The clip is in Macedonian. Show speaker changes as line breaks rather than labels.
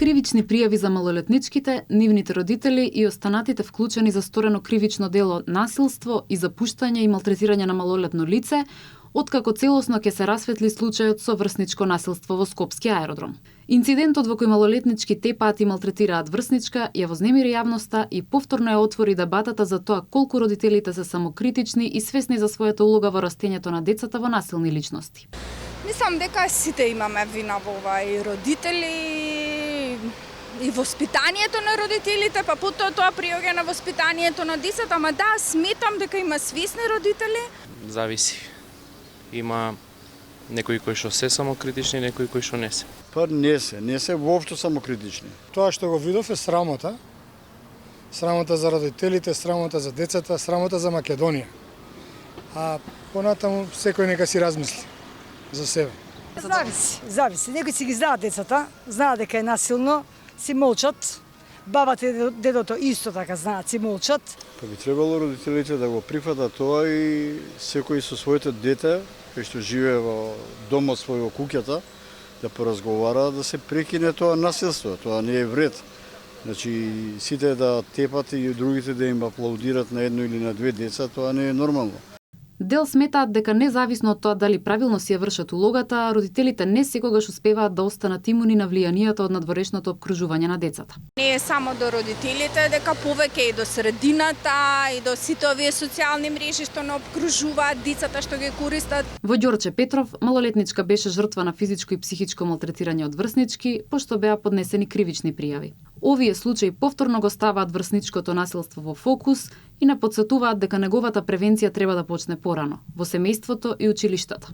Кривични пријави за малолетничките, нивните родители и останатите вклучени за сторено кривично дело насилство и запуштање и малтретирање на малолетно лице, откако целосно ќе се расветли случајот со врсничко насилство во Скопски аеродром. Инцидентот во кој малолетнички тепаат и малтретираат врсничка ја вознемири јавноста и повторно ја отвори дебатата за тоа колку родителите се самокритични и свесни за својата улога во растењето на децата во насилни личности.
Мислам дека сите имаме вина во ова, и родители, и воспитанието на родителите, па потоа тоа приоѓа на воспитанието на децата, ама да, сметам дека има свесни родители.
Зависи. Има некои кои што се самокритични, некои кои што не се.
Па не се воопшто самокритични.
Тоа што го видов е срамота. Срамота за родителите, срамота за децата, срамота за Македонија. А понатаму секој нека си размисли за себе.
Зависи. Некои си ги знаат децата, знаат дека е насилно, си молчат. Бабата и дедото исто така знаат, си молчат.
Па би требало родителите да го прифатат тоа и секој со своето дете, кој што живее во домот свој во куќата, да поразговара, да се прекине тоа насилство. Тоа не е вред. Значи, сите да тепат и другите да им аплаудират на едно или на две деца, тоа не е нормално.
Дел сметаат дека независно од тоа дали правилно си ја вршат улогата, родителите не секогаш успеваат да останат имуни на влијанието од надворешното обкружување на децата.
Не е само до родителите, дека повеќе и до средината, и до сите овие социјални мрежи што не обкружуваат децата што ги користат.
Во Ѓорче Петров, малолетничка беше жртва на физичко и психичко малтретирање од врснички, пошто беа поднесени кривични пријави. Овие случаи повторно го ставаат врсничкото насилство во фокус и не потсетуваат дека неговата превенција треба да почне порано, во семејството и училиштата.